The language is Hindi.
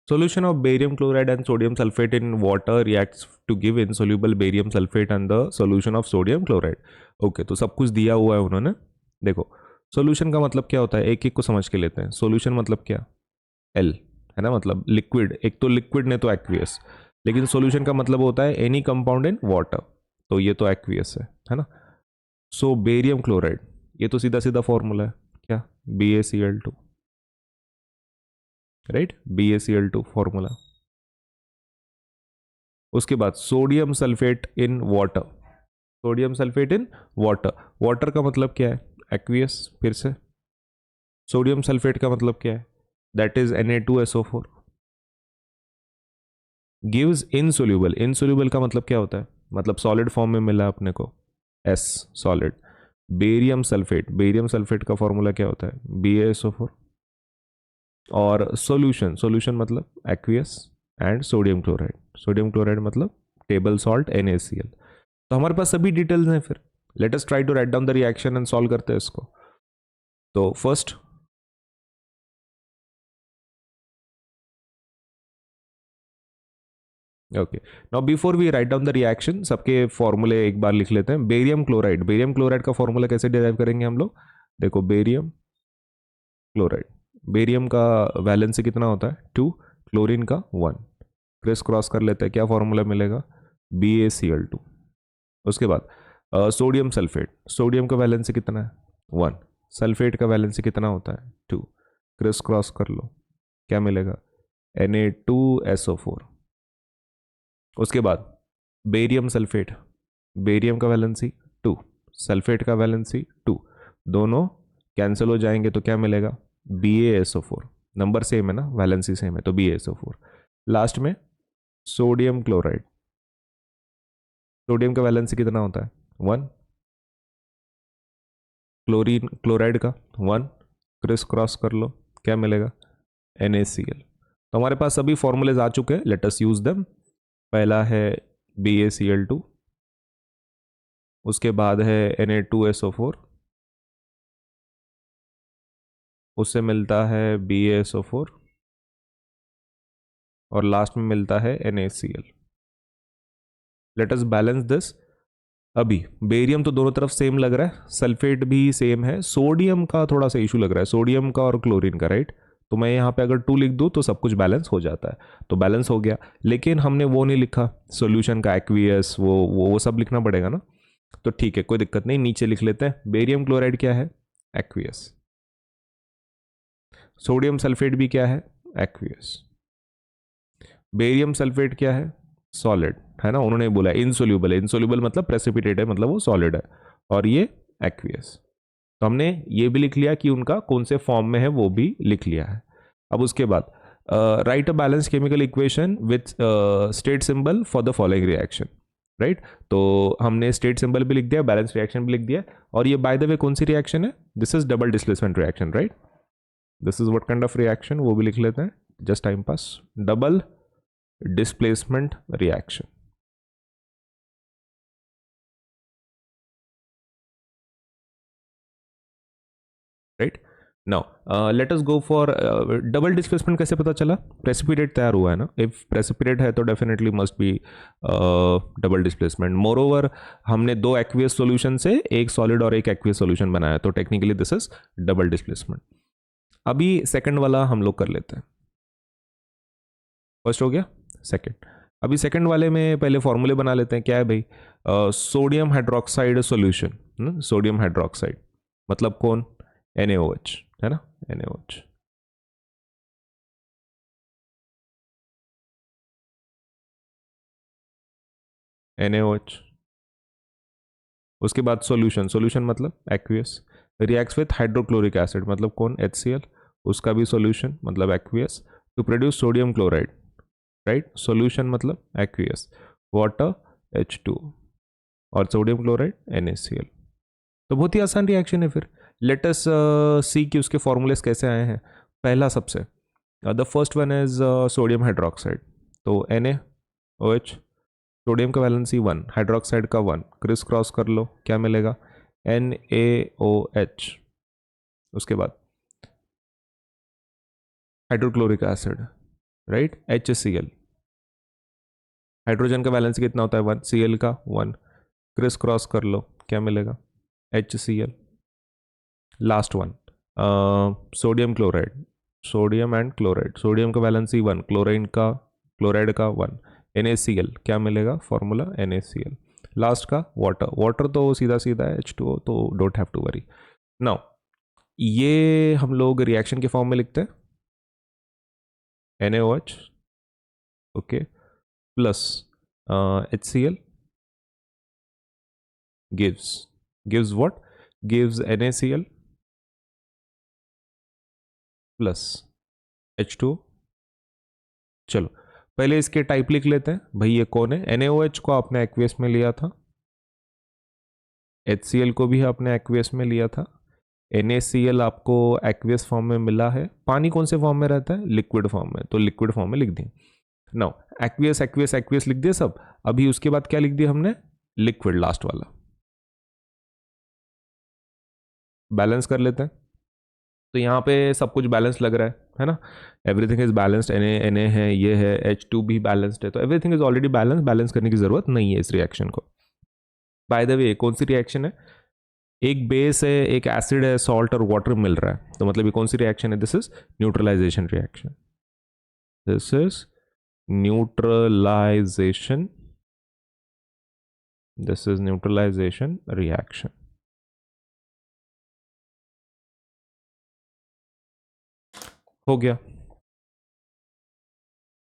Solution of barium chloride and sodium sulfate in water reacts to give insoluble barium sulfate and the solution of sodium chloride. Okay तो सब कुछ दिया हुआ है उन्होंने. देखो सॉल्यूशन का मतलब क्या होता है, एक एक को समझ के लेते हैं. सॉल्यूशन मतलब क्या, एल है ना, मतलब लिक्विड. एक तो लिक्विड ने तो एक्वियस, लेकिन सॉल्यूशन का मतलब होता है एनी कंपाउंड इन वाटर. तो ये तो एक्वियस है ना. सो बेरियम क्लोराइड, ये तो सीधा सीधा फॉर्मूला है क्या, BaCl2, राइट, BaCl2 फॉर्मूला. उसके बाद sodium sulphate in water. Sodium sulphate in water, water का मतलब क्या है, एक्वियस. फिर से सोडियम सल्फेट का मतलब क्या है, that is Na2SO4. Gives insoluble, insoluble का मतलब क्या होता है, मतलब सॉलिड फॉर्म में मिला अपने को, S solid. Barium sulphate, barium sulphate का फॉर्मूला क्या होता है, BaSO4. और सॉल्यूशन, सॉल्यूशन मतलब aqueous and sodium chloride. Sodium chloride मतलब टेबल सॉल्ट NaCl. तो हमारे पास सभी डिटेल्स हैं. फिर let us try to write down the reaction and solve करते हैं इसको. तो first okay, now before we write down the reaction सबके फॉर्मूले एक बार लिख लेते हैं. बेरियम क्लोराइड, बेरियम क्लोराइड का फॉर्मूला कैसे डिराइव करेंगे हम लोग, देखो बेरियम क्लोराइड, बेरियम का वैलेंसी कितना होता है 2, क्लोरीन का 1. क्रिस क्रॉस कर लेते हैं, क्या फॉर्मूला मिलेगा, BaCl2. उसके बाद सोडियम सल्फेट, सोडियम का वैलेंसी कितना है 1, सल्फेट का वैलेंसी कितना होता है 2. क्रिस क्रॉस कर लो, क्या मिलेगा Na2SO4. उसके बाद बेरियम सल्फेट, बेरियम का वैलेंसी 2, सल्फेट का वैलेंसी 2, दोनों कैंसिल हो जाएंगे तो क्या मिलेगा BaSO4. नंबर सेम है ना, वैलेंसी सेम है तो BaSO4. लास्ट में सोडियम क्लोराइड, सोडियम का वैलेंसी कितना होता है 1, क्लोरीन क्लोराइड का 1, क्रिस क्रॉस कर लो, क्या मिलेगा NaCl. तो हमारे पास सभी फॉर्मूलेज आ चुके हैं, लेट अस यूज देम. पहला है BaCl2, उसके बाद है Na2SO4, उससे मिलता है BaSO4 और लास्ट में मिलता है NaCl. Let us balance this. अभी बेरियम तो दोनों तरफ सेम लग रहा है, सल्फेट भी सेम है, सोडियम का थोड़ा सा इशू लग रहा है, सोडियम का और क्लोरीन का, राइट. तो मैं यहाँ पे अगर 2 लिख दूँ तो सब कुछ बैलेंस हो जाता है. तो बैलेंस हो गया, लेकिन हमने वो नहीं लिखा सोल्यूशन का एक्वियस, वो सब लिखना पड़ेगा ना. तो ठीक है, कोई दिक्कत नहीं, नीचे लिख लेते हैं. बेरियम क्लोराइड क्या है, एक्वियस. सोडियम सल्फेट भी क्या है, एक्वियस. बेरियम सल्फेट क्या है, सॉलिड है ना, उन्होंने बोला इनसोल्यूबल है, इनसोल्यूबल मतलब प्रेसिपिटेट है, मतलब वो सॉलिड है. और ये एक्वियस. तो हमने ये भी लिख लिया कि उनका कौन से फॉर्म में है, वो भी लिख लिया है. अब उसके बाद right a balance chemical equation with state symbol for the following reaction, right. तो हमने स्टेट सिंबल भी लिख दिया, बैलेंस रिएक्शन भी लिख दिया. और ये बाय द वे कौन सी रिएक्शन है, this is double displacement reaction, right. This is what kind of reaction, वो भी लिख लेते हैं, just time pass. Double displacement reaction, right. Now let us go for double displacement. कैसे पता चला, precipitate तैयार हुआ है ना, if precipitate है तो definitely must be double displacement. moreover हमने दो aqueous solution से एक solid और एक aqueous solution बनाया, तो technically this is double displacement. अभी second वाला हम लोग कर लेते हैं. फर्स्ट हो गया, सेकंड. अभी सेकंड वाले में पहले फॉर्मूले बना लेते हैं. क्या है भाई, sodium hydroxide solution, sodium hydroxide मतलब कौन, NaOH है ना, NaOH. NaOH. उसके बाद सॉल्यूशन, सॉल्यूशन मतलब aqueous. Reacts with hydrochloric acid मतलब कौन, HCl, उसका भी सॉल्यूशन मतलब aqueous, to produce sodium chloride, right. Solution मतलब एक्वियस, वाटर H2 और सोडियम क्लोराइड NaCl. तो बहुत ही आसान रिएक्शन है. फिर लेट अस सी कि उसके फॉर्मूलेस कैसे आए हैं. पहला सबसे the first one is sodium hydroxide. तो NaOH, सोडियम का वैलेंसी 1, हाइड्रोक्साइड का 1, क्रिस क्रॉस कर लो, क्या मिलेगा NaOH. उसके बाद hydrochloric acid, right, HCl, hydrogen का वैलेंसी कितना होता है 1, Cl का 1, क्रिस क्रॉस कर लो, क्या मिलेगा HCl। Last one, sodium chloride, sodium and chloride, sodium का वैलेंसी 1, क्लोराइड का 1, NaCl, क्या मिलेगा फॉर्मूला NaCl। लास्ट का वाटर, वाटर तो सीधा सीधा है H2O, तो don't have to worry. Now ये हम लोग रिएक्शन के फॉर्म में लिखते हैं NaOH, okay, plus HCl gives what, gives NaCl plus H2O। चलो पहले इसके टाइप लिख लेते हैं भाई, ये कौन है, NaOH को आपने एक्वियस में लिया था, HCl को भी आपने एक्वियस में लिया था, NaCl आपको एक्वियस फॉर्म में मिला है, पानी कौन से फॉर्म में रहता है, लिक्विड फॉर्म में, तो लिक्विड फॉर्म में लिख दी। नाउ एक्वियस एक्वियस एक्वियस लिख दिए सब, अभी उसके बाद क्या लिख दिया हमने, लिक्विड लास्ट वाला। बैलेंस कर लेते हैं, तो यहाँ पे सब कुछ बैलेंस लग रहा है ना, एवरीथिंग इज बैलेंस्ड, Na है, ये है, H2 भी बैलेंस्ड है, तो everything is already balance, balance करने की जरूरत नहीं है इस रिएक्शन को। बाय द वे कौन सी रिएक्शन है, एक बेस है, एक एसिड है, सॉल्ट और वाटर मिल रहा है, तो मतलब ये कौन सी रिएक्शन है, this is neutralisation reaction, this is neutralisation, this is neutralisation reaction. हो गया।